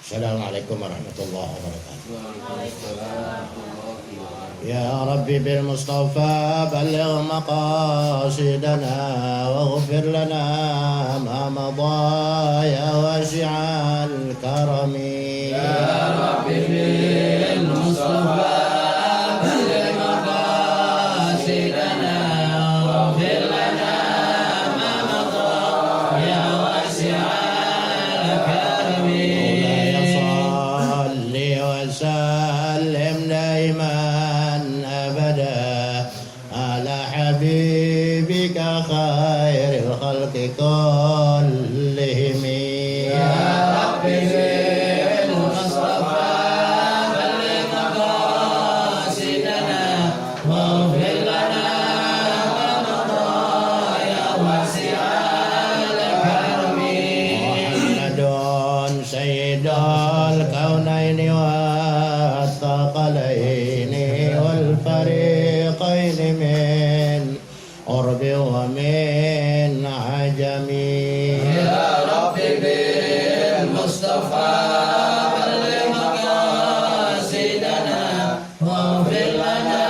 Assalamualaikum warahmatullahi wabarakatuh. Ya Rabbi bil Mustafa balligh maqasidana waghfir lana ma madha ya wasi'al karami. Ya Rabbi bil Mustafa balligh maqasidana waghfir lana ma madha ya wasi'al karami. Salli wa sallim daiman abada ala habibika khairil khalqi kullihim. Ya Rabbi bil Mustafa balligh maqasidana waghfir lana ma madha ya wasi'al karami. Muhammadun sayyidul kaunaini wa thaqalaini wal fariqaini min urbi wa min ajami. Ya Rabbi bil Mustafa balligh maqasidana waghfir lana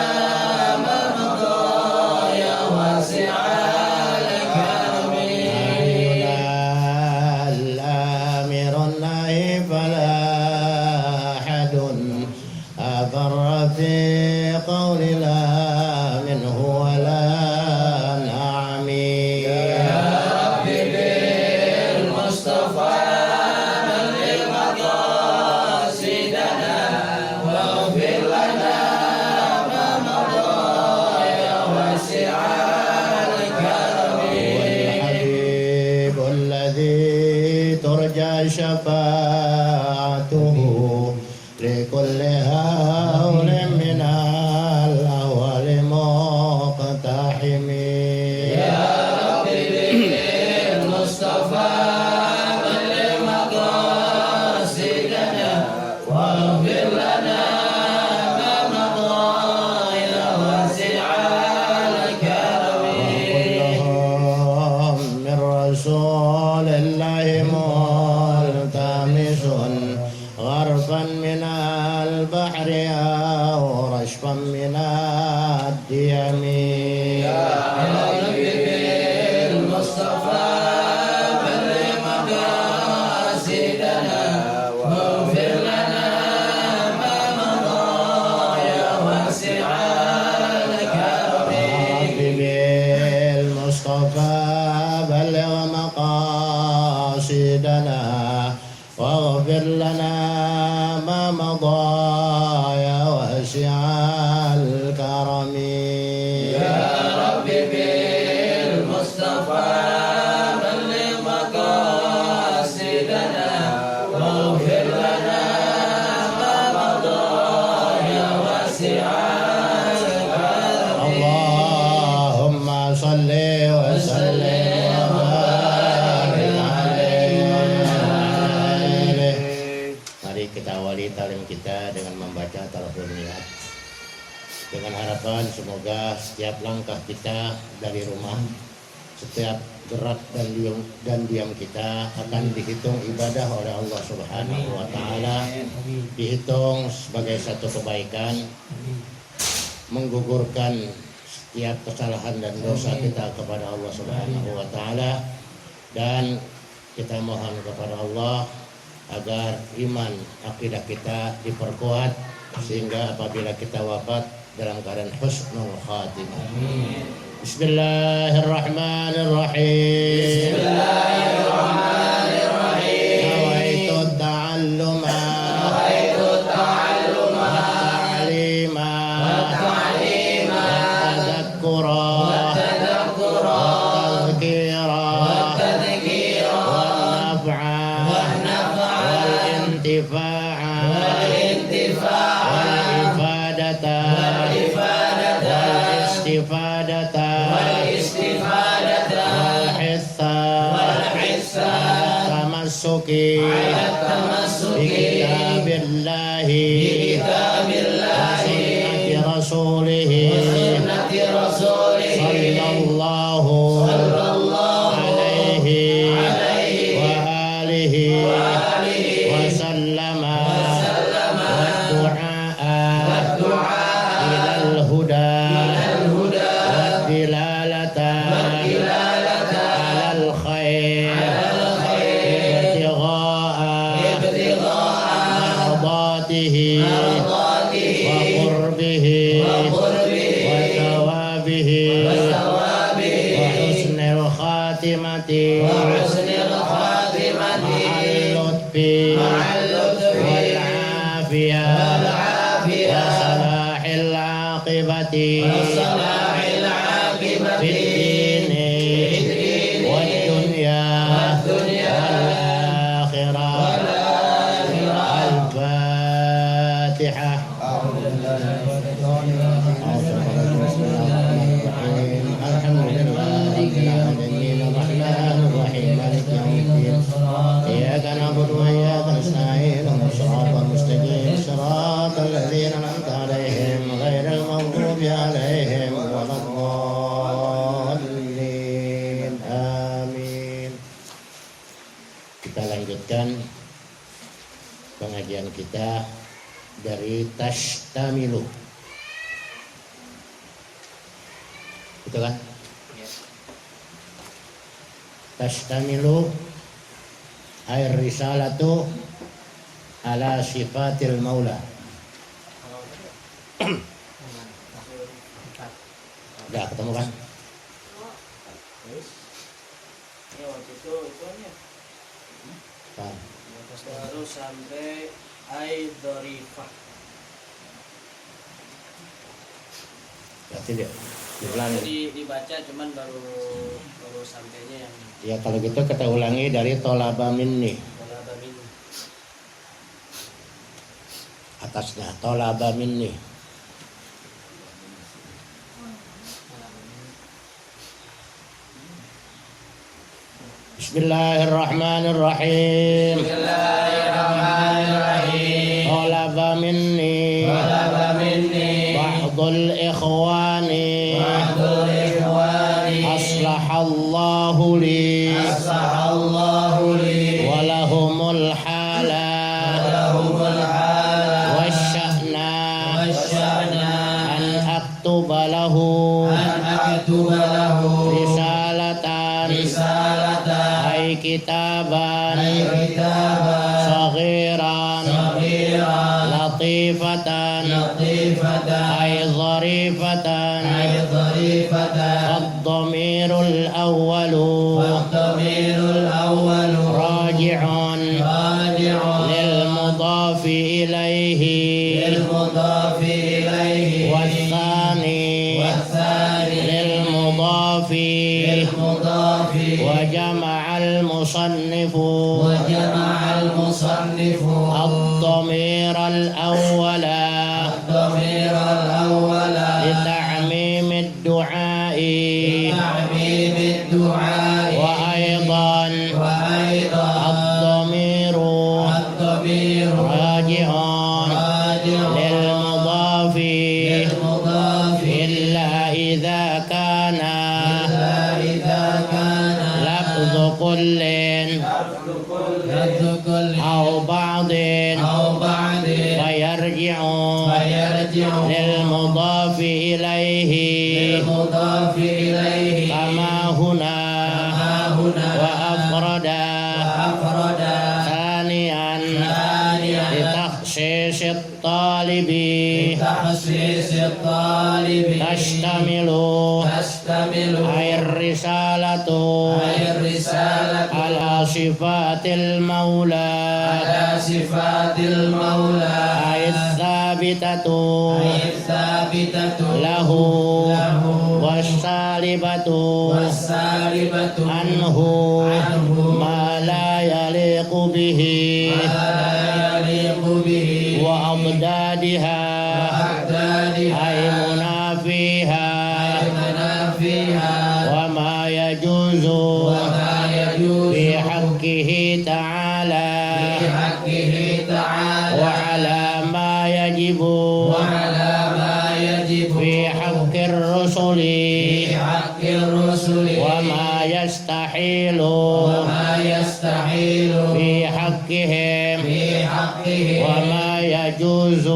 ma madha ya wasi'al karami. الآمر النهي فلا أحد أبر في قول لا منه ولا نعمي. Ya Rabbi bil Mustafa balligh maqasidana waghfir lana ma madha ya wasi'al karami. والحبيب الذي ترجى شفاعته لكل هول من الأهوال مقتحم. Ya Rabbi bil Mustafa balligh maqasidana waghfir lana ma madha ya wasi'al karami. وكلهم من رسول الله ملتمس غرفا من البحر أو رشفا من الديم. Ya Rabbi bil Mustafa balligh maqasidana waghfir lana ma madha ya wasi'al karami. بالمصطفى بلغ مقاصدنا واغفر لنا ما مضى يا واسع الكرم. Ya Rabbi bil Mustafa balligh maqasidana waghfir lana ma madha ya wasi'al karami. اللهم صل وسلم وبارك عليه. Mari kita awali talim kita dengan membaca talabul niat dengan harapan semoga setiap langkah kita dari rumah, setiap gerak dan diam kita akan dihitung ibadah oleh Allah Subhanahu wa taala, dihitung sebagai satu kebaikan, menggugurkan setiap kesalahan dan dosa kita kepada Allah Subhanahu wa taala, dan kita mohon kepada Allah agar iman akidah kita diperkuat sehingga apabila kita wafat dalam keadaan husnul khatimah. Bismillahirrahmanirrahim. Bismillahirrahmanirrahim. Nawaitu ta'alluma ta'lima tadhakkura tadhkira wan-naf'a wal-intifa'a wal-ifadata wal-istifadata wal-hissa tamassuki bi kitabillahi wa sunnati rasulihi sallallahu alaihi wa alihi wa sallam مرضاته وقربه وثوابه وحسن الخاتمة مع اللطف والعافية وصلاح العاقبة في الدين والدنيا والآخرة. الفاتحة. الحمد لله رب العالمين الرحمن الرحيم مالك يوم الدين إياك نعبد وإياك نستعين صراط المستقيم صراط الذين أنعمت عليهم غير المغضوب عليهم ولا الضالين. Amin. Kita lanjutkan pengajian kita dari Tashtamilu. Betul kan? Tashtamilu air risalatu ala sifatil maula. Udah ketemu kan? Ya waktu itu aja Kan. baru sampai Aidorifah. Berarti dia diulangi. Jadi dibaca cuman baru sampainya yang Ya kalau gitu kita ulangi dari tolaba minni. pola bamin. Atasnya tolaba minni. Bismillahirrahmanirrahim. Tolaba minni ba'dul ikhwani aslahallahu li walahumul hala wasya'na an aktuba lahu risalatan ay kitaban saghiran latifatan ay zarifatan الضمير الأول راجع للمضاف إليه والثاني للمضاف وجمع المصنف الضمير الأول لتعميم الدعاء وأيضا الضمير راجع للمضاف إلا إذا كان لفظ كل أو بعض فيرجع للمضاف إليه كما هنا وأفرد ثانيا لتخصيص الطالب تشتمل أي الرسالة على صفات المولى أي الثابتة له والسالبة عنه ما لا يليق به وأضدادها أي منافيها وما يجوز في حقه تعالى وعلى ما يجب في حق الرسل وما يستحيل في حقهم وما يجوز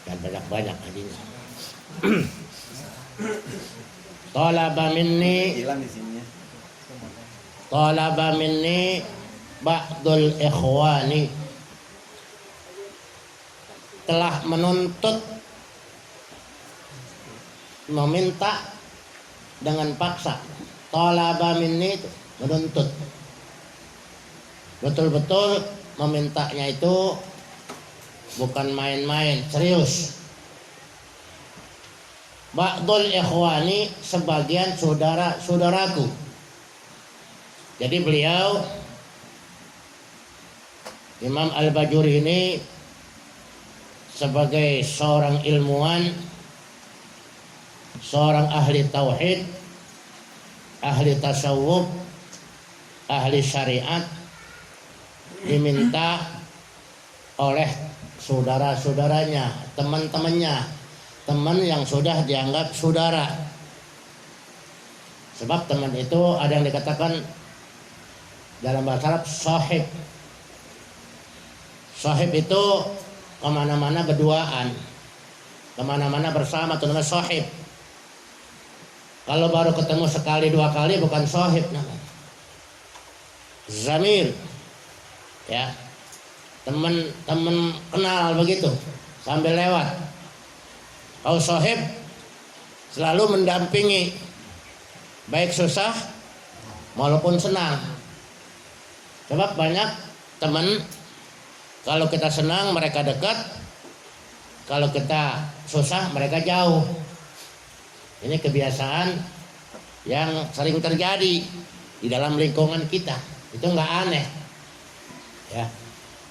dan banyak-banyak hadisnya. Talaba minni talaba minni ba'dul ikhwani, telah menuntut, meminta dengan paksa. Talaba minni itu menuntut, betul-betul memintanya itu bukan main-main, serius. Ba'dul ikhwani, sebagian saudara-saudaraku. Jadi beliau Imam Al-Bajuri ini sebagai seorang ilmuwan, seorang ahli tauhid, ahli tasawuf, ahli syariat, diminta oleh saudara-saudaranya, teman-temannya, teman yang sudah dianggap saudara. Sebab teman itu ada yang dikatakan dalam bahasa Arab sahib. Sahib itu kemana-mana berduaan, kemana-mana bersama, itu namanya sahib. Kalau baru ketemu sekali dua kali bukan sahib namanya, zamil, ya, teman kenal begitu sambil lewat. Kalau sahib selalu mendampingi, baik susah maupun senang. Sebab banyak teman, kalau kita senang mereka dekat, kalau kita susah mereka jauh. Ini kebiasaan yang sering terjadi di dalam lingkungan kita. Itu nggak aneh, ya.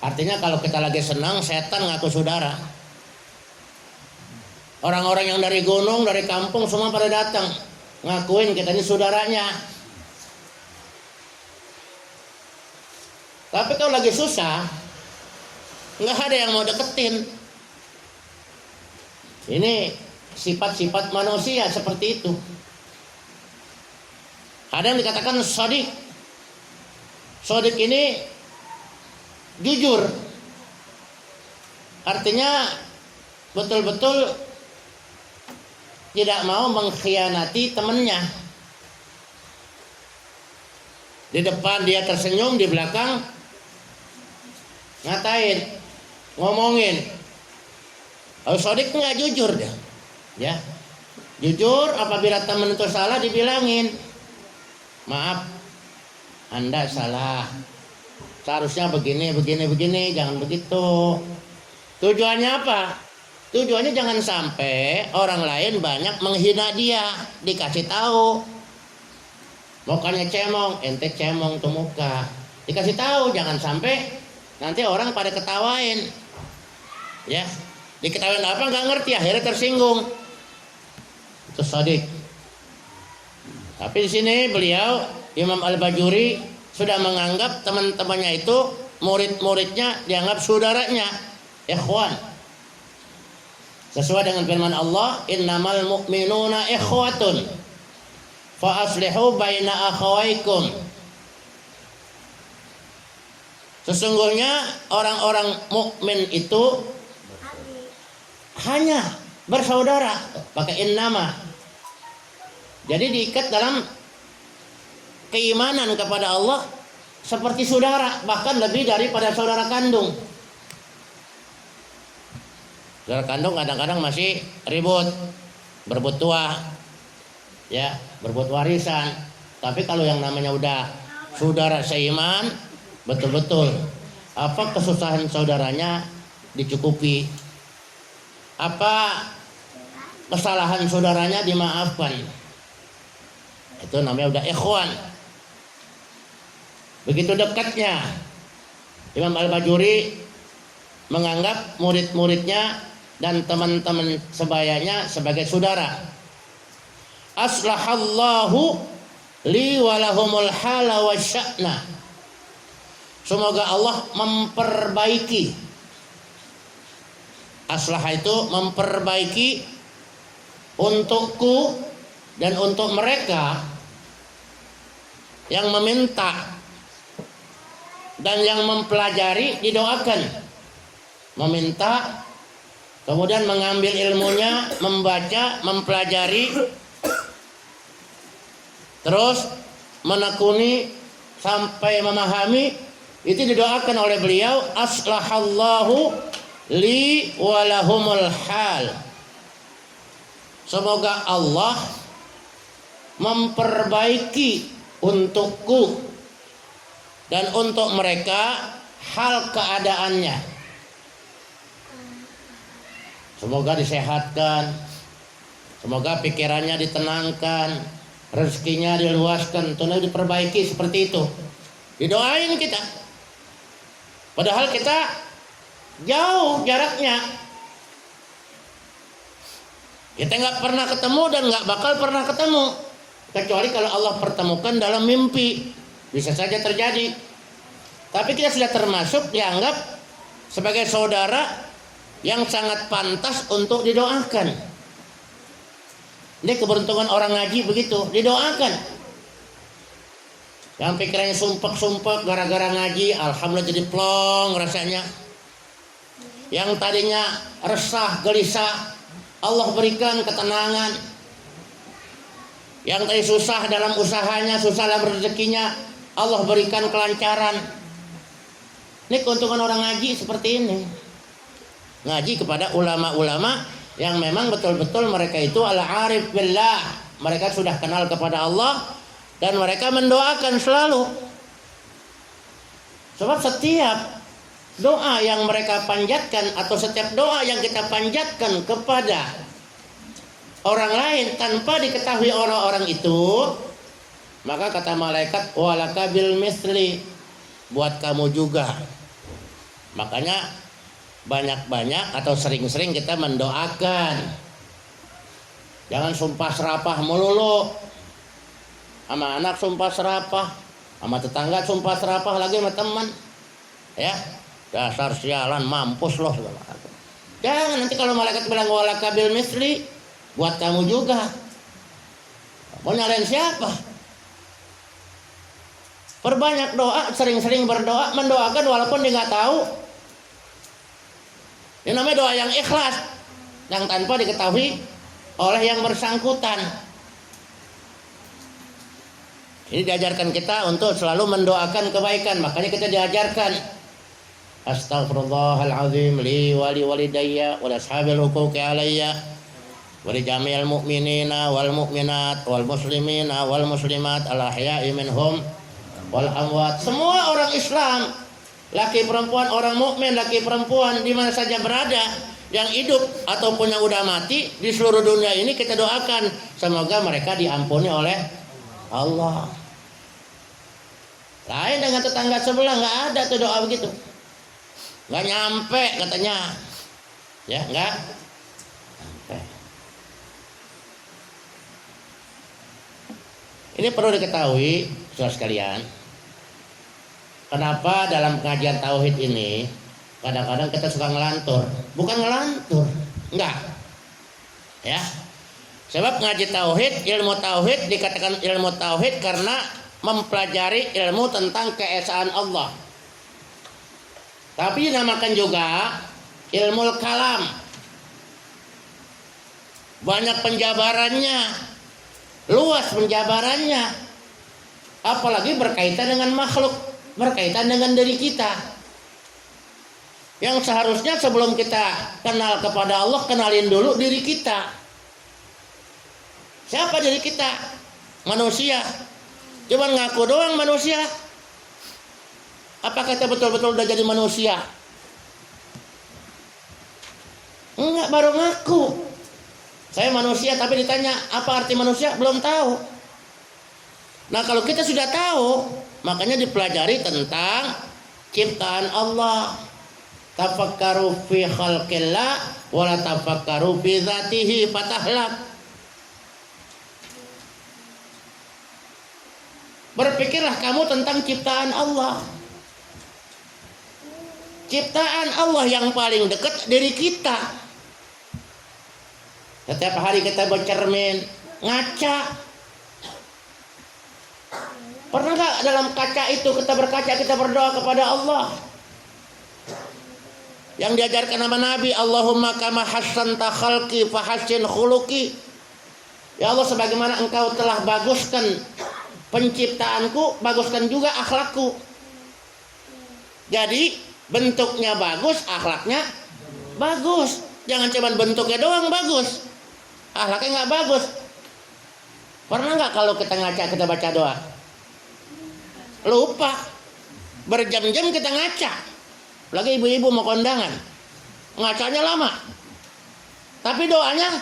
Artinya kalau kita lagi senang, setan ngaku saudara. Orang-orang yang dari gunung, dari kampung semua pada datang ngakuin kita ini saudaranya. Tapi kalau lagi susah, nggak ada yang mau deketin. Ini sifat-sifat manusia seperti itu. Ada yang dikatakan shadiq. Shadiq ini jujur. Artinya betul-betul tidak mau mengkhianati temannya. Di depan dia tersenyum, di belakang ngatain, ngomongin. Kalau shadiq nggak jujur dia. Ya, jujur apabila teman itu salah dibilangin, maaf, Anda salah, seharusnya begini, jangan begitu. Tujuannya apa? Tujuannya jangan sampai orang lain banyak menghina dia, dikasih tahu. Mukanya cemong, ente cemong tuh muka, dikasih tahu, jangan sampai nanti orang pada ketawain, ya, diketawain apa nggak ngerti, akhirnya tersinggung. Itu shadiq. Tapi di sini beliau Imam Al-Bajuri sudah menganggap teman-temannya itu murid-muridnya, dianggap saudaranya, ikhwan. Sesuai dengan firman Allah, innamal mu'minuna ikhwatun fa aslihu baina akhawaikum. Sesungguhnya orang-orang mukmin itu hanya bersaudara, pakai innama. Jadi diikat dalam keimanan kepada Allah seperti saudara, bahkan lebih daripada saudara kandung. Saudara kandung kadang-kadang masih ribut, berebut tua, ya, berebut warisan. Tapi kalau yang namanya udah saudara seiman, betul-betul apa kesusahan saudaranya dicukupi, apa kesalahan saudaranya dimaafkan. Itu namanya udah ikhwan. Begitu dekatnya Imam Al-Bajuri menganggap murid-muridnya dan teman-teman sebayanya sebagai saudara. Aslahallahu li walahumul hala wa sya'na. Semoga Allah memperbaiki. Aslah itu memperbaiki untukku dan untuk mereka yang meminta dan yang mempelajari, didoakan. Meminta, kemudian mengambil ilmunya, membaca, mempelajari, terus menekuni sampai memahami, itu didoakan oleh beliau, aslahallahu li walahumul hal. Semoga Allah memperbaiki untukku dan untuk mereka hal keadaannya. Semoga disehatkan, semoga pikirannya ditenangkan, rezekinya diluaskan, tentunya diperbaiki seperti itu. Didoain kita. Padahal kita jauh jaraknya. Kita nggak pernah ketemu dan nggak bakal pernah ketemu, kecuali kalau Allah pertemukan dalam mimpi, bisa saja terjadi. Tapi kita sudah termasuk dianggap sebagai saudara yang sangat pantas untuk didoakan. Ini keberuntungan orang ngaji begitu, didoakan. Yang pikirannya sumpek-sumpek gara-gara ngaji, alhamdulillah jadi plong rasanya. Yang tadinya resah, gelisah, Allah berikan ketenangan. Yang tadi susah dalam usahanya, susah dalam rezekinya, Allah berikan kelancaran. Ini keuntungan orang ngaji seperti ini. Ngaji kepada ulama-ulama yang memang betul-betul mereka itu al-arif billah. Mereka sudah kenal kepada Allah dan mereka mendoakan selalu. Sebab setiap doa yang mereka panjatkan atau setiap doa yang kita panjatkan kepada orang lain tanpa diketahui orang-orang itu, maka kata malaikat walaka bil misli, buat kamu juga. Makanya banyak-banyak atau sering-sering kita mendoakan. Jangan sumpah serapah melulu. Sama anak sumpah serapah, sama tetangga sumpah serapah, lagi sama teman. Ya, dasar sialan, mampus loh. Jangan, nanti kalau malaikat bilang walaka bil misli, buat kamu juga. Mau nyalain siapa? Perbanyak doa, sering-sering berdoa, mendoakan walaupun dia nggak tahu. Ini namanya doa yang ikhlas, yang tanpa diketahui oleh yang bersangkutan. Ini diajarkan kita untuk selalu mendoakan kebaikan. Makanya kita diajarkan astaghfirullahalazim li wali walidayya wal ashabil huquqi alayya wa li jami'il mu'minina wal mu'minat wal muslimina wal muslimat al ahya'i minhum wal amwat. Semua orang Islam, laki perempuan, orang mukmin, laki perempuan di mana saja berada, yang hidup ataupun yang udah mati di seluruh dunia ini, kita doakan semoga mereka diampuni oleh Allah. Lain dengan tetangga sebelah, nggak ada tuh doa begitu, nggak nyampe katanya, ya nggak nyampe. Ini perlu diketahui saudara sekalian. Kenapa dalam pengajian tauhid ini kadang-kadang kita suka ngelantur? Bukan ngelantur, enggak. Ya. Sebab ngaji tauhid, ilmu tauhid dikatakan ilmu tauhid karena mempelajari ilmu tentang keesaan Allah. Tapi dinamakan juga ilmu kalam. Banyak penjabarannya, luas penjabarannya. Apalagi berkaitan dengan makhluk, berkaitan dengan diri kita. Yang seharusnya sebelum kita kenal kepada Allah, kenalin dulu diri kita. Siapa diri kita? Manusia. Cuman ngaku doang manusia. Apakah kita betul-betul udah jadi manusia? Enggak, baru ngaku. Saya manusia, tapi ditanya apa arti manusia, belum tahu. Nah, kalau kita sudah tahu, makanya dipelajari tentang ciptaan Allah. Tafakkaru fi khalqillah wa la tafakkaru fi dzatihi fatahlak. Berpikirlah kamu tentang ciptaan Allah. Ciptaan Allah yang paling dekat diri kita. Setiap hari kita bercermin, ngaca. Pernah gak dalam kaca itu kita berkaca, kita berdoa kepada Allah? Yang diajarkan sama Nabi, Allahumma kama hassanta khalqi fahassin khuluqi. Ya Allah, sebagaimana engkau telah baguskan penciptaanku, baguskan juga akhlakku. Jadi bentuknya bagus, akhlaknya bagus. Jangan cuma bentuknya doang bagus, akhlaknya nggak bagus. Pernah nggak kalau kita ngaca kita baca doa lupa, berjam-jam kita ngaca, lagi ibu-ibu mau kondangan, ngacanya lama, tapi doanya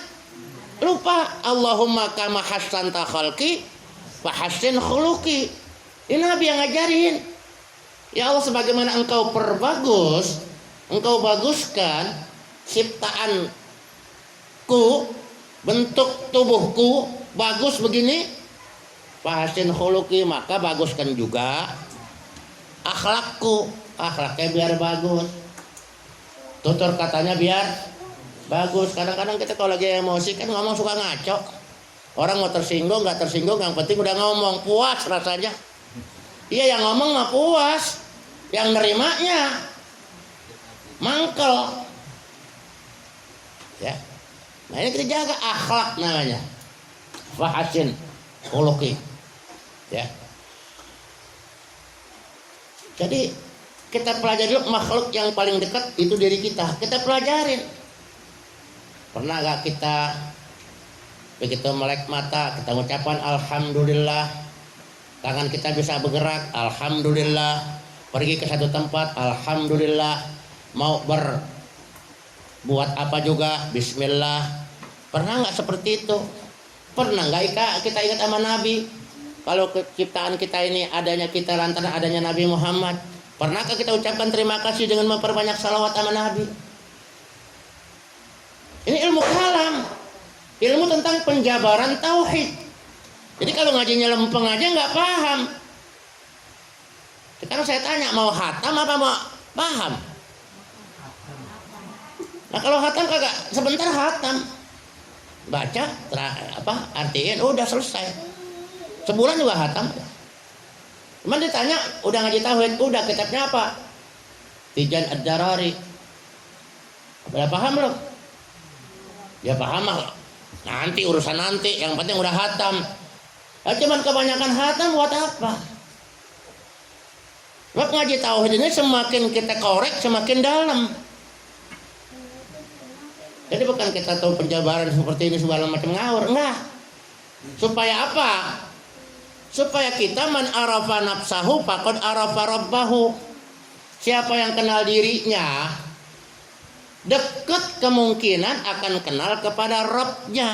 lupa. Allahumma kama hassanta khalqi fa hassin khuluqi. Ini Nabi yang ngajarin. Ya Allah, sebagaimana engkau perbagus, engkau baguskan ciptaanku, bentuk tubuhku bagus begini, fa hassin khuluqi, maka baguskan juga akhlakku, akhlaknya biar bagus, tutur katanya biar bagus. Kadang-kadang kita kalau lagi emosi kan ngomong suka ngaco. Orang mau tersinggung nggak tersinggung, yang penting udah ngomong, puas rasanya. Iya, yang ngomong mah puas, yang nerimanya mangkel. Ya, nah ini kita jaga akhlak namanya. Fahasin khuluqi. Ya. Jadi kita pelajari dulu makhluk yang paling dekat itu diri kita. Kita pelajarin. Pernah gak kita begitu melek mata kita ucapan alhamdulillah, tangan kita bisa bergerak alhamdulillah, pergi ke satu tempat alhamdulillah, mau berbuat apa juga bismillah. Pernah gak seperti itu? Pernah gak kita ingat sama Nabi? Kalau ciptaan kita ini adanya kita lantaran adanya Nabi Muhammad, pernahkah kita ucapkan terima kasih dengan memperbanyak salawat sama Nabi? Ini ilmu kalam, ilmu tentang penjabaran tauhid. Jadi kalau ngajinya lempeng aja nggak paham. Sekarang saya tanya, mau hatam apa mau paham? Nah kalau hatam kagak, sebentar hatam, baca, artiin, udah selesai. Sebulan juga hatam. Cuman ditanya, udah ngaji tauhid, udah kitabnya apa? Tijan Ad-Darari. Udah paham belum? Ya paham lah. Nanti urusan nanti, yang penting udah hatam. Nah, cuman kebanyakan hatam buat apa? Sebab ngaji tauhid ini semakin kita korek semakin dalam. Jadi bukan kita tahu penjabaran seperti ini segala macam ngawur, enggak. Supaya apa? Supaya kita man arafa nafsahu faqad arafa rabbahu. Siapa yang kenal dirinya, dekat kemungkinan akan kenal kepada Rabbnya.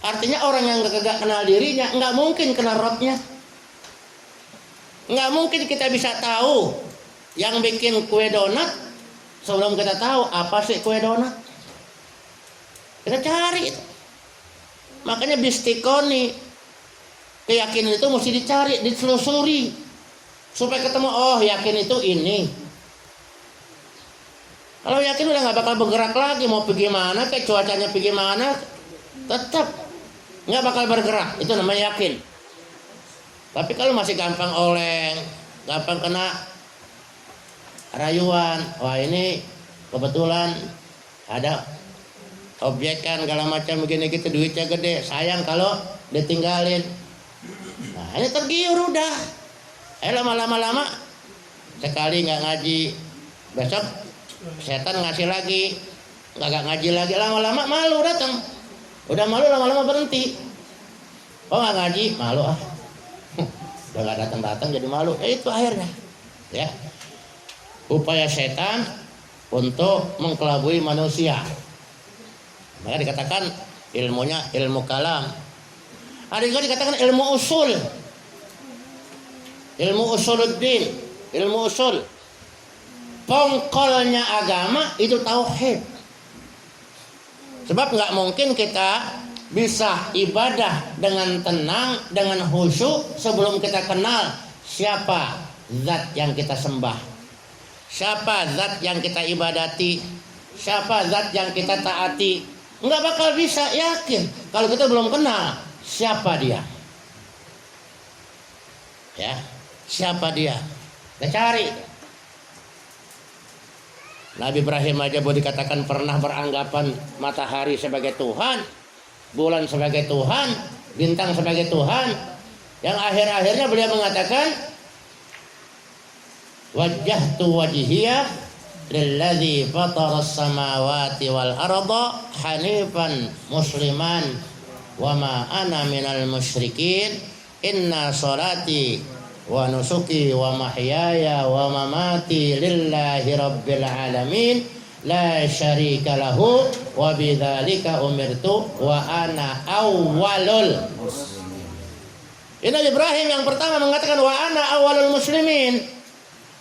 Artinya orang yang gak kenal dirinya nggak mungkin kenal Rabbnya. Nggak mungkin kita bisa tahu yang bikin kue donat sebelum kita tahu apa sih kue donat. Kita cari. Makanya bistikoni, keyakinan itu mesti dicari, ditelusuri supaya ketemu. Oh, yakin itu ini. Kalau yakin udah nggak bakal bergerak lagi, mau pergi mana, kayak cuacanya pergi mana, tetap nggak bakal bergerak. Itu namanya yakin. Tapi kalau masih gampang oleng, gampang kena rayuan, wah ini kebetulan ada objek kan segala macam begini gitu, duitnya gede, sayang kalau ditinggalin. Nah ini tergiur udah. Lama-lama sekali nggak ngaji, besok setan ngasih lagi, nggak ngaji lagi, lama-lama malu datang. Udah malu lama-lama berhenti. Oh nggak ngaji, malu ah. Udah nggak datang-datang jadi malu. Ya itu akhirnya. Ya. Upaya setan untuk mengkelabui manusia. Maka dikatakan ilmunya ilmu kalam. Ada juga dikatakan ilmu usul. Ilmu usuluddin, ilmu usul. Pongkolnya agama itu tauhid. Sebab nggak mungkin kita bisa ibadah dengan tenang, dengan khusyuk sebelum kita kenal siapa zat yang kita sembah, siapa zat yang kita ibadati, siapa zat yang kita taati. Nggak bakal bisa yakin kalau kita belum kenal siapa dia. Ya, siapa dia? Kita cari. Nabi Ibrahim aja boleh dikatakan pernah beranggapan matahari sebagai Tuhan, bulan sebagai Tuhan, bintang sebagai Tuhan. Yang akhir-akhirnya beliau mengatakan wajjahtu wajhiya lilladzi fataras samawati wal arda hanifan musliman wa ma ana minal musyrikin inna sholati wa nusuki wa mahyaya wa mamati lillahi rabbil alamin la syarika lahu wa bidzalika umirtu wa ana awwalul muslimin. Ini Ibrahim yang pertama mengatakan wa ana awwalul muslimin.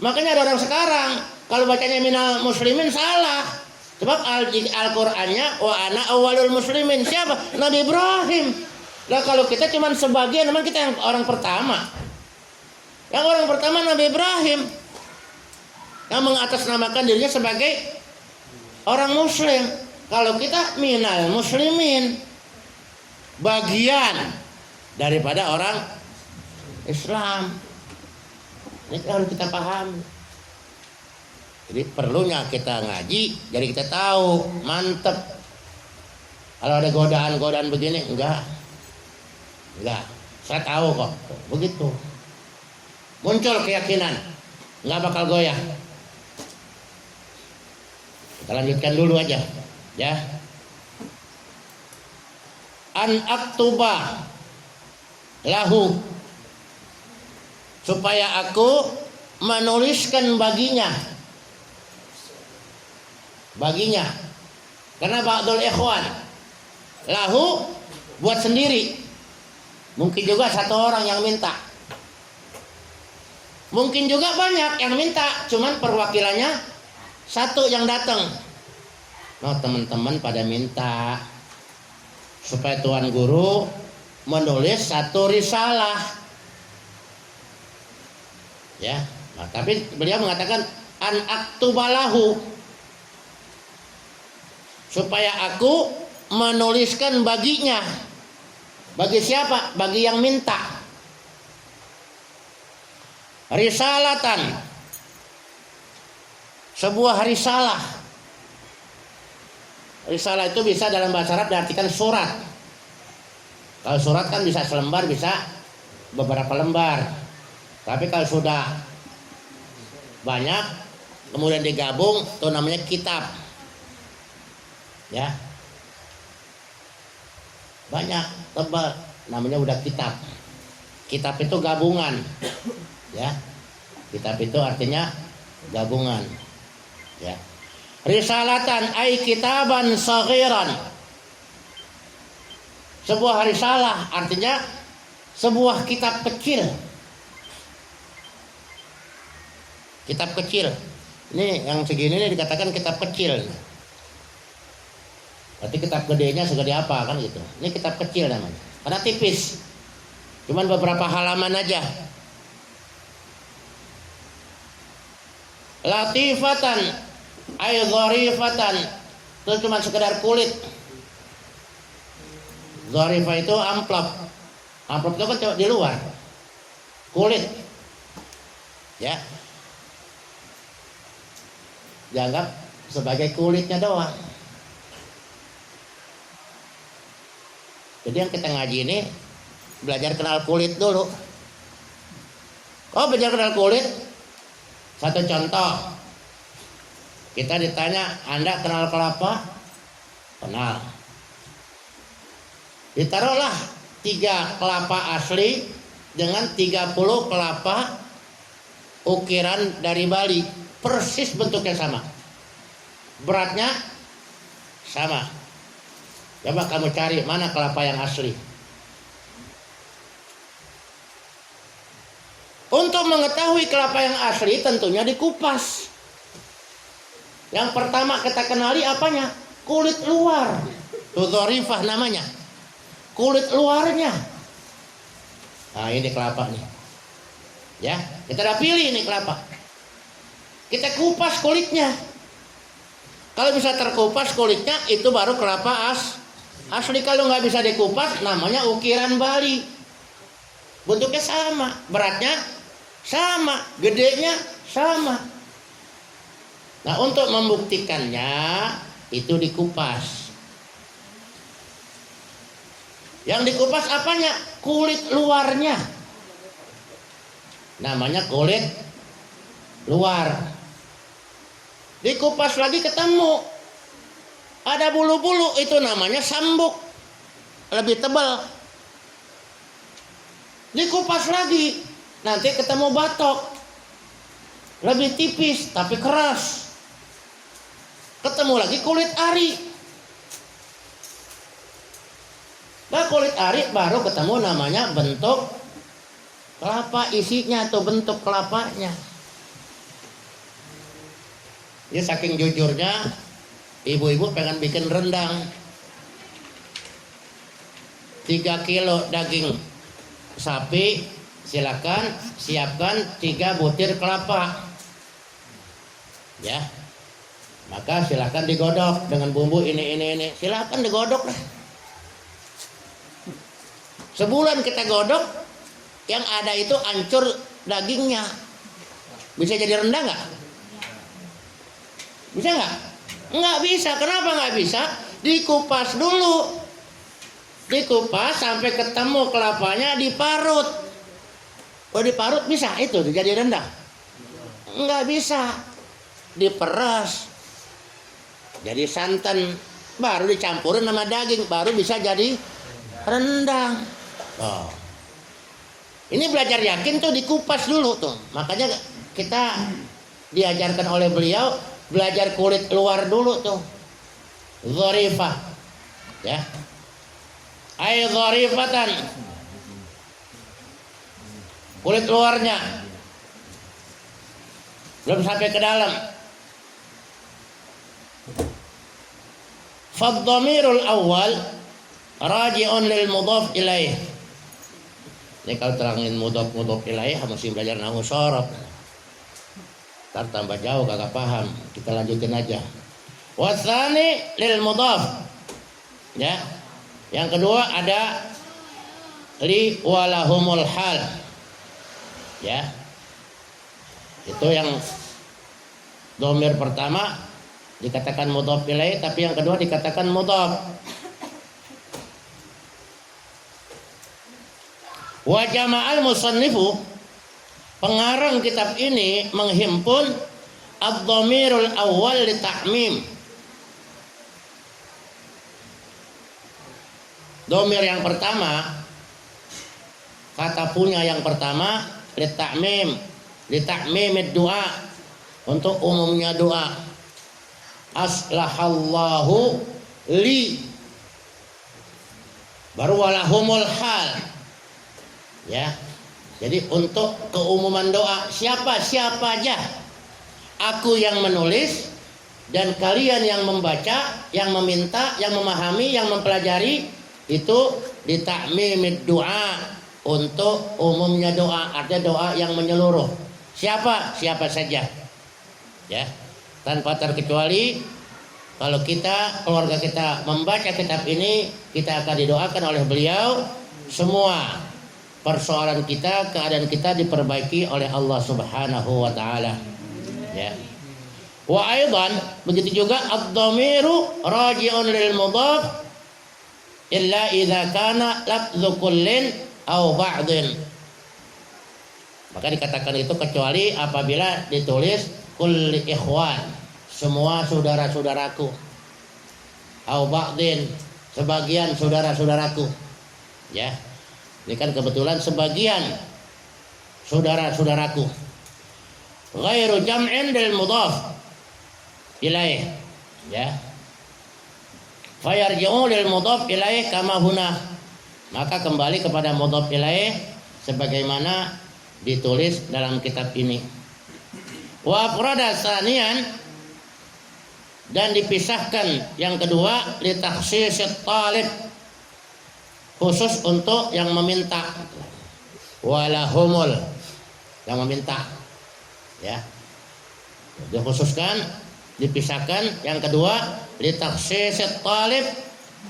Makanya ada orang sekarang kalau bacanya minal muslimin salah. Sebab Al-Qur'annya wa ana awwalul muslimin. Siapa? Nabi Ibrahim. Lah kalau kita cuma sebagian, memang kita yang orang pertama. Yang orang pertama Nabi Ibrahim yang mengatasnamakan dirinya sebagai orang muslim. Kalau kita minal muslimin, bagian daripada orang Islam. Ini harus kita pahami. Jadi perlunya kita ngaji, jadi kita tahu, mantep. Kalau ada godaan-godaan begini, enggak. Saya tahu kok, begitu. Muncul keyakinan, enggak bakal goyah. Kita lanjutkan dulu aja, ya. An aktuba lahu, supaya aku menuliskan baginya. Karena ba'dul ikhwan lahu buat sendiri. Mungkin juga satu orang yang minta. Mungkin juga banyak yang minta, cuman perwakilannya satu yang datang. Nah, teman-teman pada minta supaya Tuan Guru menulis satu risalah. Ya, nah, tapi beliau mengatakan an aktubalahu, supaya aku menuliskan baginya. Bagi siapa? Bagi yang minta. Risalatan, sebuah risalah. Risalah itu bisa dalam bahasa Arab diartikan surat. Kalau surat kan bisa selembar, bisa beberapa lembar. Tapi kalau sudah banyak kemudian digabung, itu namanya kitab. Ya, banyak tebal, namanya udah kitab. Kitab itu gabungan, ya. Kitab itu artinya gabungan, ya. Risalatan ay kitaban saghiran, sebuah risalah artinya sebuah kitab kecil. Kitab kecil. Ini yang segini ini dikatakan kitab kecil. Berarti kitab gedenya segede apa kan gitu. Ini kitab kecil namanya. Karena tipis. Cuman beberapa halaman aja. Latifatan ay dharifatan. Itu cuma sekedar kulit. Dharifah itu amplop. Amplop itu kan di luar. Kulit. Ya. Dianggap sebagai kulitnya doang. Jadi yang kita ngaji ini belajar kenal kulit dulu. Oh, belajar kenal kulit. Satu contoh. Kita ditanya, Anda kenal kelapa? Kenal. Ditaruhlah 3 kelapa asli dengan 30 kelapa ukiran dari Bali. Persis bentuknya sama. Beratnya sama. Coba kamu cari mana kelapa yang asli. Untuk mengetahui kelapa yang asli tentunya dikupas. Yang pertama kita kenali apanya? Kulit luar. Itu dharifah namanya. Kulit luarnya. Nah, ini kelapa nih. Ya, kita udah pilih ini kelapa. Kita kupas kulitnya. Kalau bisa terkupas kulitnya, itu baru kelapa asli. Kalau nggak bisa dikupas, namanya ukiran Bali. Bentuknya sama, beratnya sama, gedenya sama. Nah, untuk membuktikannya itu dikupas. Yang dikupas apanya? Kulit luarnya. namanya kulit luar. Dikupas lagi ketemu ada bulu-bulu, itu namanya sambuk, lebih tebal. Dikupas lagi, nanti ketemu batok, lebih tipis tapi keras. Ketemu lagi kulit ari. Nah, kulit ari baru ketemu namanya bentuk kelapa, isinya atau bentuk kelapanya. Ya saking jujurnya, ibu-ibu pengen bikin rendang. 3 kilo daging sapi, silakan siapkan 3 butir kelapa. Ya. Maka silakan digodok dengan bumbu ini. Silakan digodok lah. Sebulan kita godok, yang ada itu hancur dagingnya. Bisa jadi rendang nggak? Bisa nggak? Nggak bisa. Kenapa nggak bisa? Dikupas dulu. Dikupas sampai ketemu kelapanya, diparut. Oh, diparut bisa itu jadi rendang? Nggak bisa. Diperas. Jadi santan, baru dicampurin sama daging, baru bisa jadi rendang. Oh. Ini belajar yakin tuh dikupas dulu tuh. Makanya kita diajarkan oleh beliau belajar kulit luar dulu tuh. Dzarifah. Ya. Ay dzarifatan. Kulit luarnya. Belum sampai ke dalam. Fadhamirul awal raji'un lil mudhaf ilaih. Ini kalau terangin mudhaf ilaih mesti belajar nahwu sharaf. Ntar tambah jauh kagak paham. Kita lanjutin aja. Watsani lil mudhaf. Ya. Yang kedua ada li walahumul hal. Ya. Itu yang dhamir pertama dikatakan mudhaf ilaih, tapi yang kedua dikatakan mudhaf. Wa jama'al musannifu, pengarang kitab ini menghimpun ad-dhamirul awal li ta'mim. Dhamir yang pertama, kata punya yang pertama li ta'mimid doa, untuk umumnya doa. Aslahallahu li, baru walahumul hal. Ya. Jadi untuk keumuman doa, siapa aja. Aku yang menulis dan kalian yang membaca, yang meminta, yang memahami, yang mempelajari, itu di ta'mimid doa, untuk umumnya doa, artinya doa yang menyeluruh. Siapa saja. Ya. Tanpa terkecuali kalau kita, keluarga kita membaca kitab ini, kita akan didoakan oleh beliau, semua persoalan kita, keadaan kita diperbaiki oleh Allah Subhanahu wa taala. Ya. Wa aidan, begitu juga ad-dhamiru raji'un lil mudhaf illa idza kana lafdhu kullin aw ba'din. Maka dikatakan itu kecuali apabila ditulis kulli ikhwan, semua saudara-saudaraku, au ba'din, sebagian saudara-saudaraku. Ya. Ini kan kebetulan sebagian saudara-saudaraku. Ghairu jam'in lil mudhaf ilaih. Ya. Fayarji'u lil mudhaf ilaih kama huna. Maka kembali kepada mudhaf ilaih sebagaimana ditulis dalam kitab ini. Wa afrada tsaniyan, dan dipisahkan yang kedua li takhsisit talib, khusus untuk yang meminta. Walahumul, yang meminta. Ya. Dikhususkan, dipisahkan yang kedua li takhsisit talib,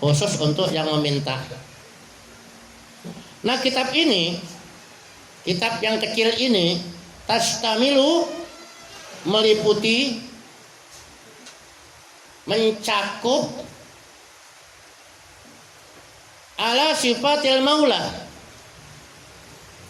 khusus untuk yang meminta. Nah, kitab ini, kitab yang kecil ini tastamilu, meliputi, mencakup ala sifatil maula,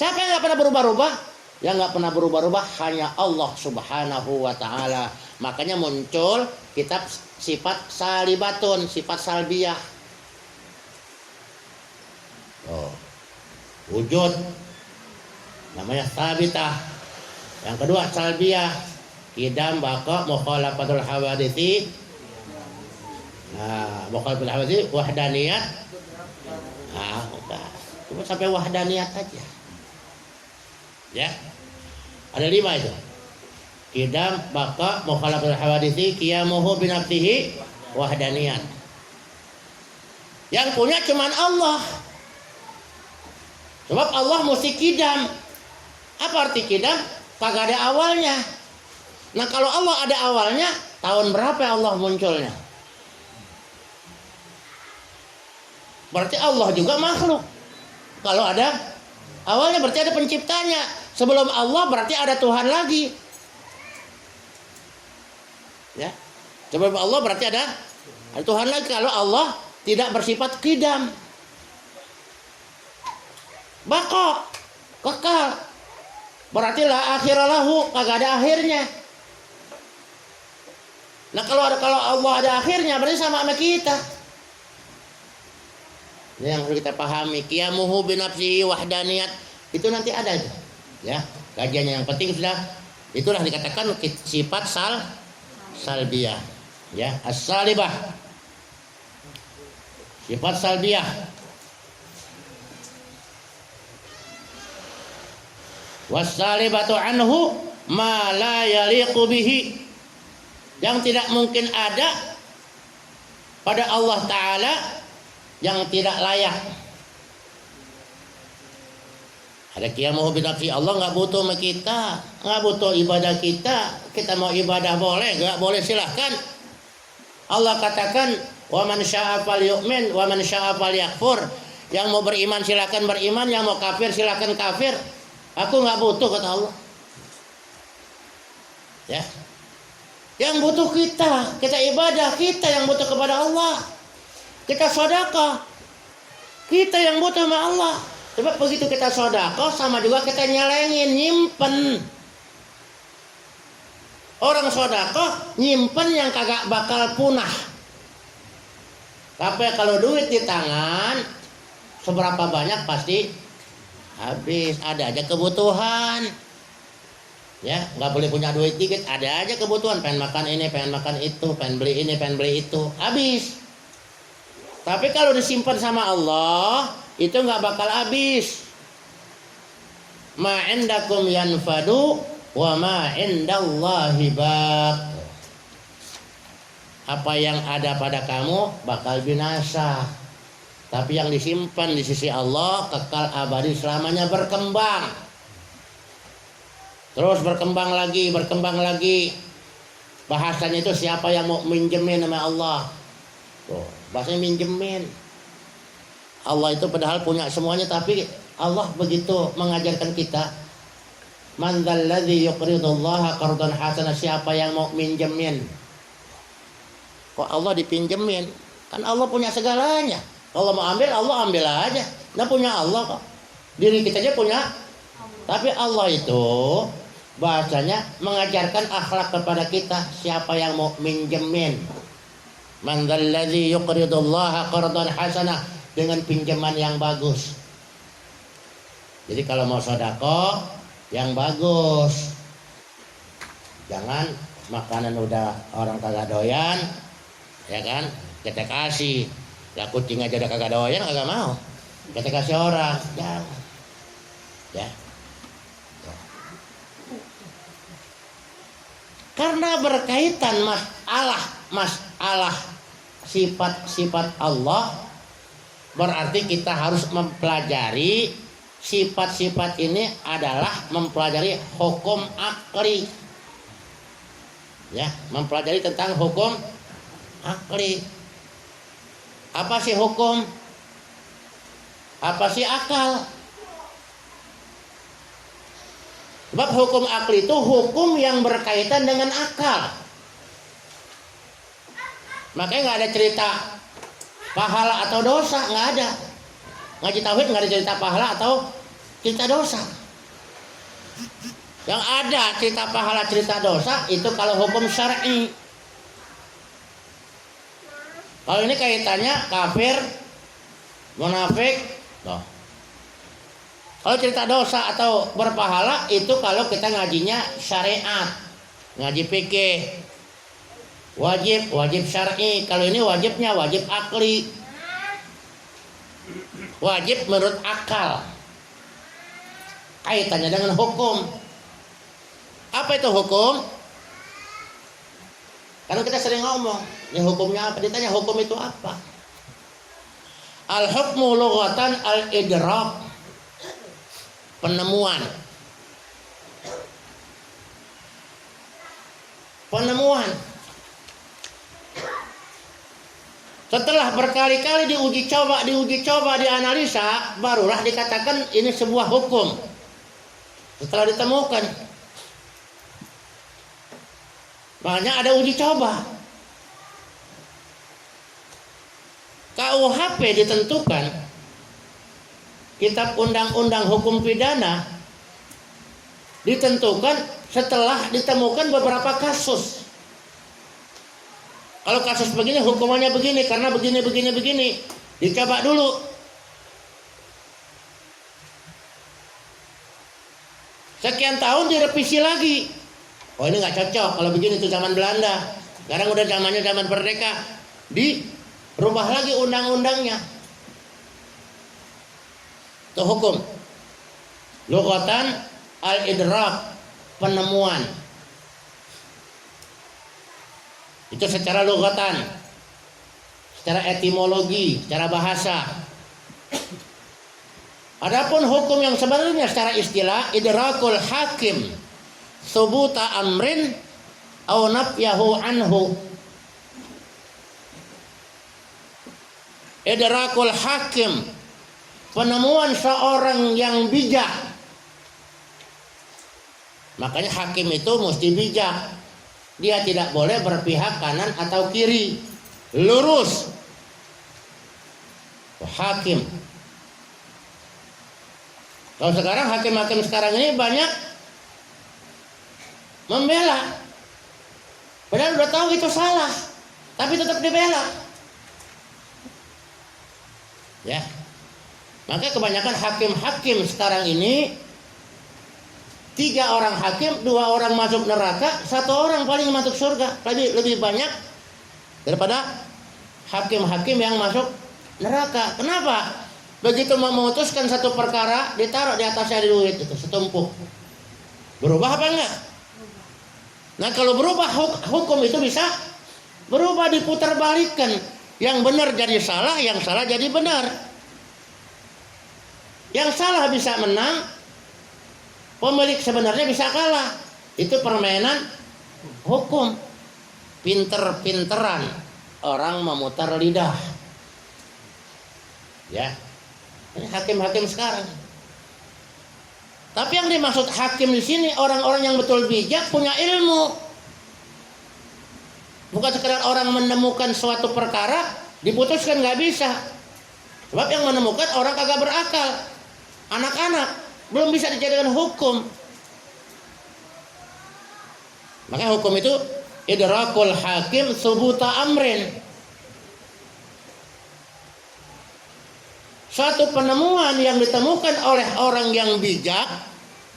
Siapa yang nggak pernah berubah-ubah? Yang nggak pernah berubah-ubah hanya Allah Subhanahu wa Ta'ala. Makanya muncul kitab sifat salibatun, sifat salbiyah. Oh, wujud namanya sabitah. Yang kedua salbiyah, qidam, baqa, mukhalafatul hawadithi. Nah, mukhalafatul hawadithi, wahdaniyat. Nah, udah. Cuma sampai wahdaniyat aja. Ya, ada 5 itu. Qidam, baqa, mukhalafatul hawadithi, qiyamuhu binafsihi, wahdaniyat. Yang punya cuman Allah. Sebab Allah mesti qidam. Apa arti qidam? Kagak ada awalnya. Nah kalau Allah ada awalnya, tahun berapa Allah munculnya? Berarti Allah juga makhluk. Kalau ada awalnya berarti ada penciptanya. Sebelum Allah berarti ada Tuhan lagi. Ya. Sebelum Allah berarti ada Tuhan lagi. Kalau Allah tidak bersifat qidam. Baqa, kekal. Berarti la akhira lahu, kagak ada akhirnya. Nah kalau Allah ada akhirnya berarti sama kita. Ini yang harus kita pahami. Qiyamuhu binafsihi wahdaniyat itu nanti ada itu. Ya, kajiannya yang penting sudah itulah dikatakan sifat salbiyah. Ya, as-salibah. Sifat salbiyah. Was-salibatu anhu ma la yaliqu bihi. Yang tidak mungkin ada pada Allah Ta'ala yang tidak layak. Ada qiyamuhu binafsi. Allah nggak butuh sama kita, nggak butuh ibadah kita. Kita mau ibadah boleh, nggak boleh silahkan. Allah katakan wa man syaa'a falyu'min wa man syaa'a falyakfur. Yang mau beriman silahkan beriman, yang mau kafir silahkan kafir. Aku nggak butuh kata Allah. Ya. Yang butuh kita ibadah, kita yang butuh kepada Allah. Kita sedekah, kita yang butuh sama Allah. Sebab begitu kita sedekah sama juga kita nyelengin, nyimpen. Orang sedekah nyimpen yang kagak bakal punah. Tapi kalau duit di tangan, seberapa banyak pasti habis. Ada aja kebutuhan. Ya, nggak boleh punya duit dikit. Ada aja kebutuhan. Pengen makan ini, pengen makan itu, pengen beli ini, pengen beli itu. Habis. Tapi kalau disimpan sama Allah, itu nggak bakal habis. Ma indakum yanfadu wa ma indallahi baq. Apa yang ada pada kamu bakal binasa. Tapi yang disimpan di sisi Allah kekal abadi selamanya, berkembang. Terus berkembang lagi, berkembang lagi. Bahasanya itu siapa yang mau minjemin sama Allah. Tuh, bahasanya minjemin. Allah itu padahal punya semuanya, tapi Allah begitu mengajarkan kita. Man dzalladzi yuqridullaha qardan hasanan, siapa yang mau minjemin. Kok Allah dipinjemin? Kan Allah punya segalanya. Kalau mau ambil, Allah ambil aja. Nah punya Allah kok. Diri kita aja punya. Tapi Allah itu bahasanya mengajarkan akhlak kepada kita. Siapa yang mau minjemin. Man dzalladzi yuqridullaha qardan hasanah, dengan pinjaman yang bagus. Jadi kalau mau sedekah yang bagus. Jangan makanan udah orang kagak doyan, ya kan? Kita kasih. Ya kucing aja udah kagak doyan, kagak mau. Kita kasih orang, jangan. Ya. Karena berkaitan masalah sifat-sifat Allah, berarti kita harus mempelajari sifat-sifat ini adalah mempelajari hukum akli. Ya, mempelajari tentang hukum akli. Apa sih hukum? Apa sih akal? Sebab hukum akli itu hukum yang berkaitan dengan akal. Makanya nggak ada cerita pahala atau dosa, nggak ada. Ngaji tauhid nggak ada cerita pahala atau cerita dosa. Yang ada cerita pahala, cerita dosa itu kalau hukum syar'i. Kalau ini kaitannya kafir, munafik, loh. Kalau cerita dosa atau berpahala itu kalau kita ngajinya syariat, ngaji fikih, wajib syar'i. Kalau ini wajibnya wajib akli, wajib menurut akal. Kaitannya dengan hukum. Apa itu hukum? Karena kita sering ngomong, ini hukumnya apa? Ditanya hukum itu apa? Al-hukmu lughatan al-idrak. Penemuan. Setelah berkali-kali diuji coba, dianalisa, barulah dikatakan ini sebuah hukum. Setelah ditemukan. Makanya ada uji coba. KUHP ditentukan, Kitab Undang-Undang Hukum Pidana ditentukan setelah ditemukan beberapa kasus. Kalau kasus begini hukumannya begini karena begini. Dicoba dulu. Sekian tahun direvisi lagi. Oh ini nggak cocok kalau begini, itu zaman Belanda. Sekarang udah zamannya zaman merdeka. Dirubah lagi undang-undangnya. Itu hukum. Lughatan al-idrak, penemuan. Itu secara lughatan, secara etimologi, secara bahasa. Adapun hukum yang sebenarnya secara istilah, idrakul hakim subuta amrin au nafyahu anhu. Idrakul hakim, penemuan seorang yang bijak. Makanya hakim itu mesti bijak. Dia tidak boleh berpihak kanan atau kiri. Lurus. Hakim. Kalau sekarang hakim-hakim sekarang ini banyak membela. Padahal udah tahu itu salah, tapi tetap dibela. Ya. Makanya kebanyakan hakim-hakim sekarang ini 3 orang hakim, 2 orang masuk neraka, 1 orang paling masuk surga. Lebih banyak daripada hakim-hakim yang masuk neraka. Kenapa? Begitu memutuskan satu perkara, ditaruh di atasnya duit itu setumpuk. Berubah apa enggak? Nah kalau berubah hukum itu bisa berubah, diputar balikan. Yang benar jadi salah, yang salah jadi benar. Yang salah bisa menang, pemilik sebenarnya bisa kalah. Itu permainan hukum. Pinter-pinteran orang memutar lidah. Ya. Ini hakim-hakim sekarang. Tapi yang dimaksud hakim di sini orang-orang yang betul bijak, punya ilmu. Bukan sekedar orang menemukan suatu perkara diputuskan, nggak bisa. Sebab yang menemukan orang kagak berakal. Anak-anak belum bisa dijadikan hukum. Maka hukum itu idrakul hakim subuta amrin. Suatu penemuan yang ditemukan oleh orang yang bijak,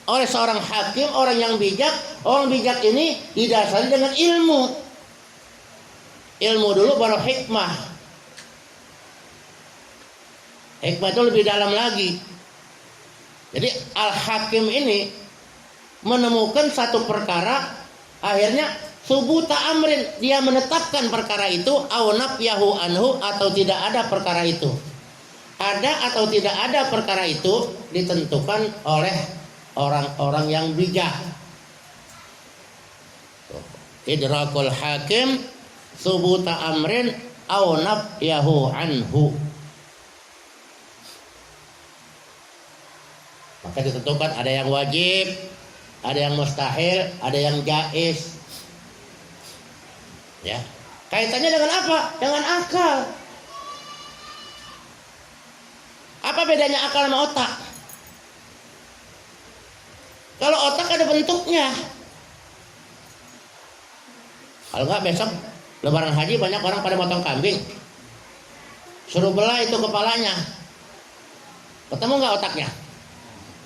oleh seorang hakim, orang yang bijak. Orang bijak ini didasari dengan ilmu. Ilmu dulu baru hikmah. Hikmah itu lebih dalam lagi. Jadi al-hakim ini menemukan satu perkara, akhirnya subuta amrin, dia menetapkan perkara itu, au nafyahu anhu, atau tidak ada perkara itu. Ada atau tidak ada perkara itu ditentukan oleh orang-orang yang bijak. Idrakul hakim subuta amrin au nafyahu anhu. Maka ditentukan ada yang wajib, ada yang mustahil, ada yang jaiz. Ya. Kaitannya dengan apa? Dengan akal. Apa bedanya akal sama otak? Kalau otak ada bentuknya. Kalau nggak besok lebaran haji banyak orang pada motong kambing. Suruh belah itu kepalanya. Ketemu nggak otaknya?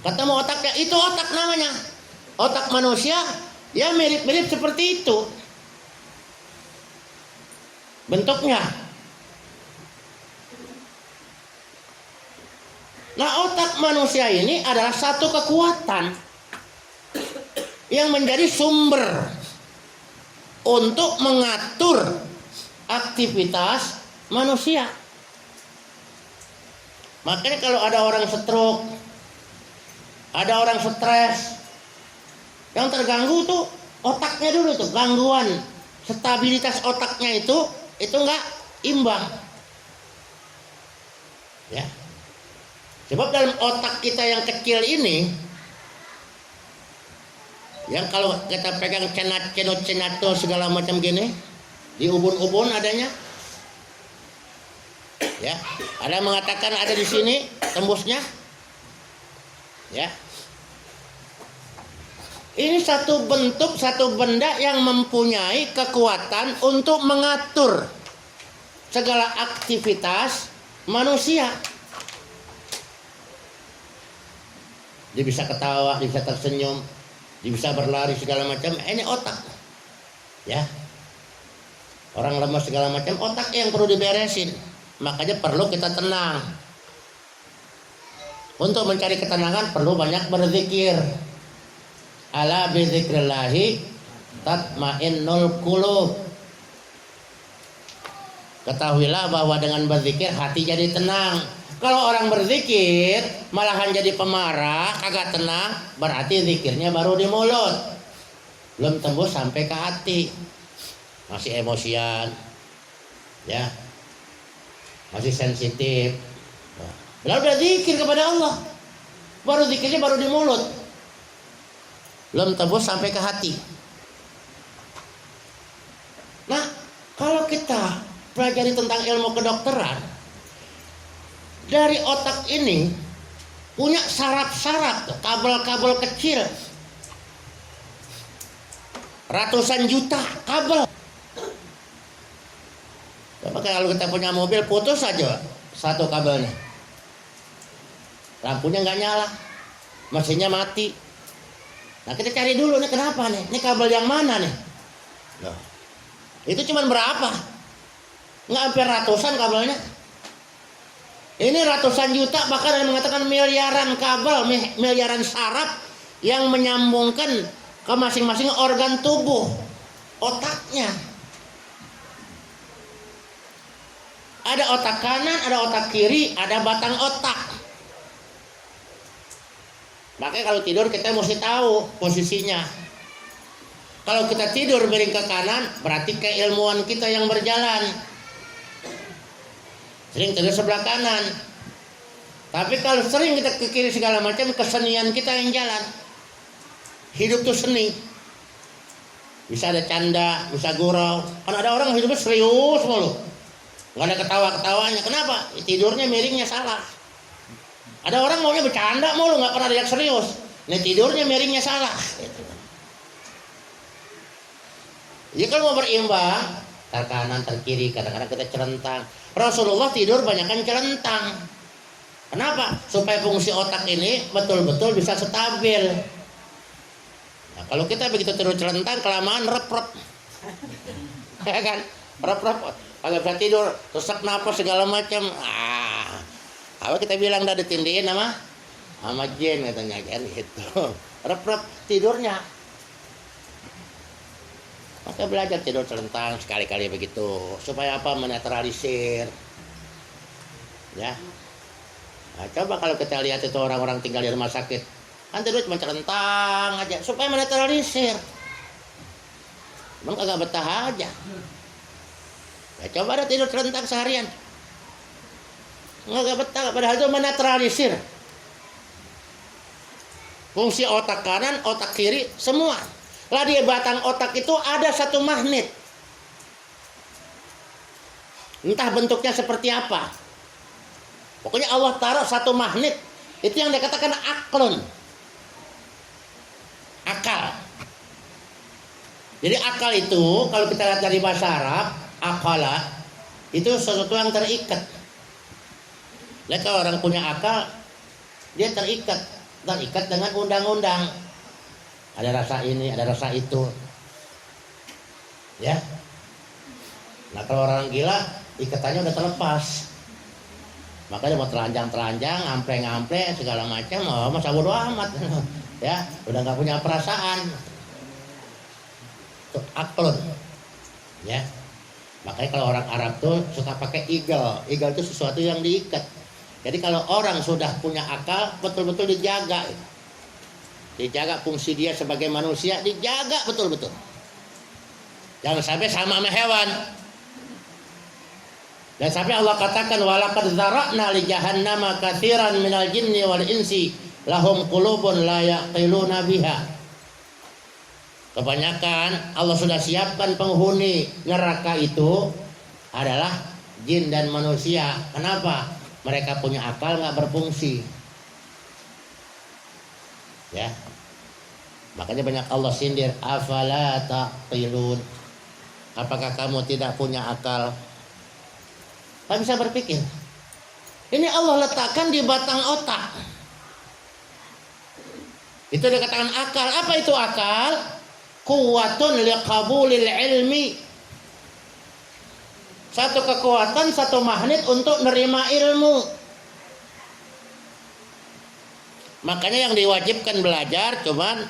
Ketemu otaknya, itu otak namanya. Otak manusia ya mirip-mirip seperti itu. Bentuknya. Nah, otak manusia ini adalah satu kekuatan yang menjadi sumber untuk mengatur aktivitas manusia. Makanya kalau ada orang stroke, ada orang stres, yang terganggu tuh otaknya dulu tuh, gangguan stabilitas otaknya itu nggak imbang. Ya. Sebab dalam otak kita yang kecil ini, yang kalau kita pegang cenato segala macam gini, di ubun-ubun adanya, ya, ada yang mengatakan ada di sini tembusnya, ya. Ini satu bentuk, satu benda yang mempunyai kekuatan untuk mengatur segala aktivitas manusia. Dia bisa ketawa, dia bisa tersenyum, dia bisa berlari segala macam. Ini otak, ya. Orang lemas segala macam, otak yang perlu diberesin. Makanya perlu kita tenang. Untuk mencari ketenangan perlu banyak berzikir. Ala bizikrillahi tatmainnul qulub. Ketahuilah bahwa dengan berzikir hati jadi tenang. Kalau orang berzikir malahan jadi pemarah, kagak tenang, berarti zikirnya baru di mulut, belum tembus sampai ke hati, masih emosian, ya, masih sensitif. Lalu udah zikir kepada Allah, baru zikirnya baru di mulut, belum tembus sampai ke hati. Nah, kalau kita pelajari tentang ilmu kedokteran, dari otak ini punya saraf-saraf, kabel-kabel kecil, ratusan juta kabel. Coba kalau kita punya mobil putus saja satu kabelnya, lampunya nggak nyala, mesinnya mati. Nah, kita cari dulu nih kenapa nih? Ini kabel yang mana nih? Loh, itu cuma berapa? Nggak hampir ratusan kabelnya. Ini ratusan juta, bahkan ada yang mengatakan miliaran kabel, miliaran saraf yang menyambungkan ke masing-masing organ tubuh otaknya. Ada otak kanan, ada otak kiri, ada batang otak. Makanya kalau tidur kita mesti tahu posisinya. Kalau kita tidur miring ke kanan, berarti keilmuan kita yang berjalan. Sering tidur sebelah kanan. Tapi kalau sering kita ke kiri segala macam, kesenian kita yang jalan. Hidup tuh seni. Bisa ada canda, bisa gurau. Kan ada orang hidupnya serius mulu, nggak ada ketawa-ketawanya. Kenapa? Tidurnya miringnya salah. Ada orang maunya bercanda mulu, nggak pernah diajak serius. Nih tidurnya miringnya salah. Jadi kalau mau berimbang, terkanan, terkiri, kadang-kadang kita celentang. Rasulullah tidur banyakkan celentang. Kenapa? Supaya fungsi otak ini betul-betul bisa stabil. Nah, kalau kita begitu tidur celentang, kelamaan rep-rep. Ya kan? Rep-rep. Kagak bisa tidur, sesak napas segala macam. Apa kita bilang dah ditindihin sama Jen katanya kan gitu. Rep-rep tidurnya. Maka belajar tidur celentang sekali-kali begitu, supaya apa? Menetralisir, ya. Nah, coba kalau kita lihat itu orang-orang tinggal di rumah sakit, kan tidur cuma celentang aja, supaya menetralisir. Emang kagak betah aja. Ya, coba ada tidur celentang seharian, nggak betah, padahal itu menetralisir fungsi otak kanan, otak kiri, semua. Lah di batang otak itu ada satu magnet. Entah bentuknya seperti apa. Pokoknya Allah taruh satu magnet. Itu yang dikatakan aklun. akal. Jadi akal itu kalau kita lihat dari bahasa Arab, akala itu sesuatu yang terikat. Lihat kalau orang punya akal, dia terikat dengan undang-undang. Ada rasa ini, ada rasa itu. Ya. Nah kalau orang gila, ikatannya udah terlepas. Makanya mau telanjang-telanjang, ample-ngample, segala macam, masa bodo amat. Ya, udah nggak punya perasaan. Itu aklun. Ya. Makanya kalau orang Arab tuh suka pakai igal. Igal itu sesuatu yang diikat. Jadi kalau orang sudah punya akal, betul-betul dijaga. Dijaga fungsi dia sebagai manusia, dijaga betul-betul. Jangan sampai sama hewan. Dan sampai Allah katakan walaqad dzara'na li jahannama katsiran minal jinni wal insi lahum qulubun la yaqiluna biha. Kebanyakan Allah sudah siapkan penghuni neraka itu adalah jin dan manusia. Kenapa? Mereka punya akal nggak berfungsi. Ya. Makanya banyak Allah sindir, afala taqilun. Apakah kamu tidak punya akal? Tak bisa berpikir. Ini Allah letakkan di batang otak. Itu dikatakan akal. Apa itu akal? Quwwatun liqabulil ilmi. Satu kekuatan, satu magnet untuk menerima ilmu. Makanya yang diwajibkan belajar cuman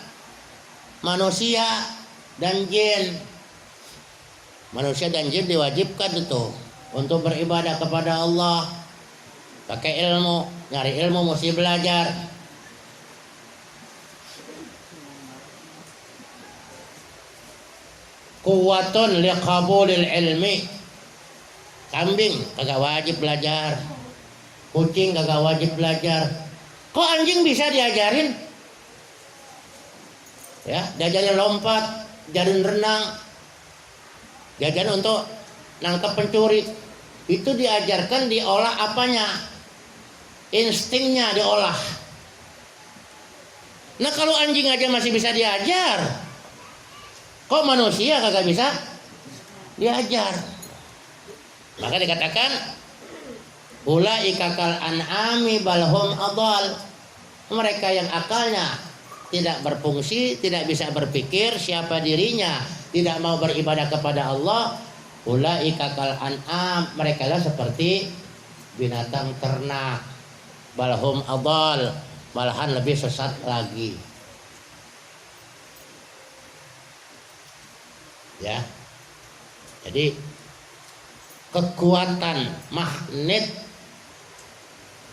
manusia dan jin. Manusia dan jin diwajibkan itu untuk beribadah kepada Allah. Pakai ilmu, nyari ilmu mesti belajar. Quwwatun liqabulil ilmi. Kambing kagak wajib belajar. Kucing kagak wajib belajar. Kok anjing bisa diajarin? Ya, diajarin lompat, diajarin renang, diajarin untuk nangkap pencuri. Itu diajarkan, diolah apanya? Instingnya diolah. Nah kalau anjing aja masih bisa diajar, kok manusia kagak bisa diajar? Maka dikatakan ulaika kal an'ami balhum adal. Mereka yang akalnya tidak berfungsi, tidak bisa berpikir siapa dirinya, tidak mau beribadah kepada Allah, ulaika kal an'am, mereka lah seperti binatang ternak. Balhum adal, malahan lebih sesat lagi. Ya. Jadi kekuatan magnet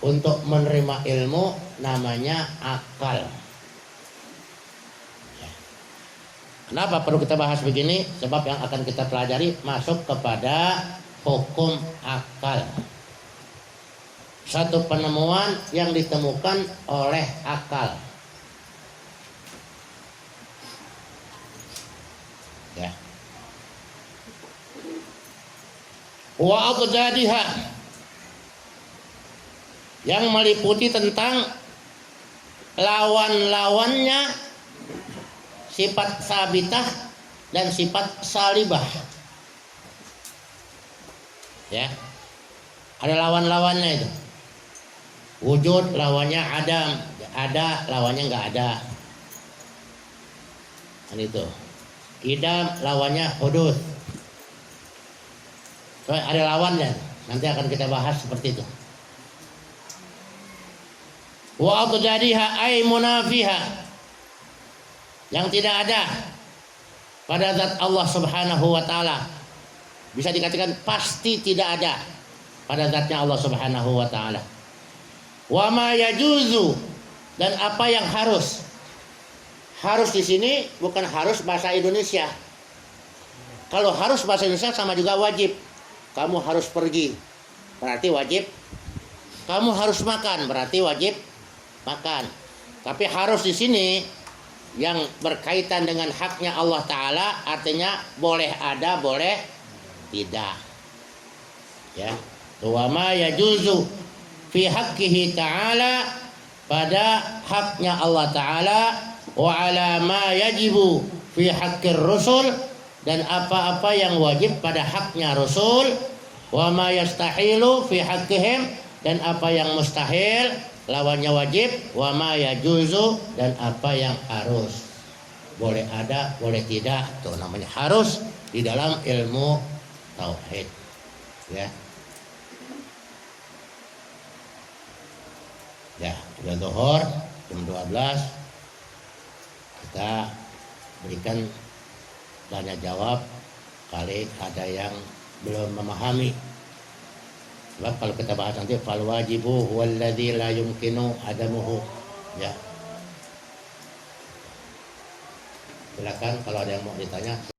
untuk menerima ilmu namanya akal. Kenapa perlu kita bahas begini? Sebab yang akan kita pelajari masuk kepada hukum akal. Satu penemuan yang ditemukan oleh akal. Ya. Wa aqdadiha, yang meliputi tentang lawan-lawannya sifat sabitah dan sifat salibah. Ya. Ada lawan-lawannya itu. Wujud lawannya adam, ada lawannya enggak ada. Kan itu. Idam lawannya hudud. So, ada lawannya, nanti akan kita bahas seperti itu. Wa aqdadiha ay munafiha, yang tidak ada pada zat Allah Subhanahu wa taala. Bisa dikatakan pasti tidak ada pada zatnya Allah Subhanahu wa taala. Wa ma yajuzu, dan apa yang harus. Harus di sini bukan harus bahasa Indonesia. Kalau harus bahasa Indonesia sama juga wajib. Kamu harus pergi, berarti wajib. Kamu harus makan, berarti wajib makan. Tapi harus di sini yang berkaitan dengan haknya Allah Ta'ala, artinya boleh ada, boleh tidak. Ya, wa ma yajuzu fi haqqihi ta'ala, pada haknya Allah Ta'ala wa ala ma yajibu fi haqqir rusul, dan apa-apa yang wajib pada haknya Rasul, wa ma yastahilu fi haqqihim, dan apa yang mustahil lawannya wajib, wa ma yajuzu, dan apa yang harus. Boleh ada, boleh tidak, itu namanya harus di dalam ilmu tauhid. Ya. Ya, sudah zuhur jam 12. Kita berikan tanya jawab, kali ada yang belum memahami. Sebab kalau kita bahas nanti fal wajibu huwallazi la yumkinu adamuhu. Ya. Silakan kalau ada yang mau ditanya.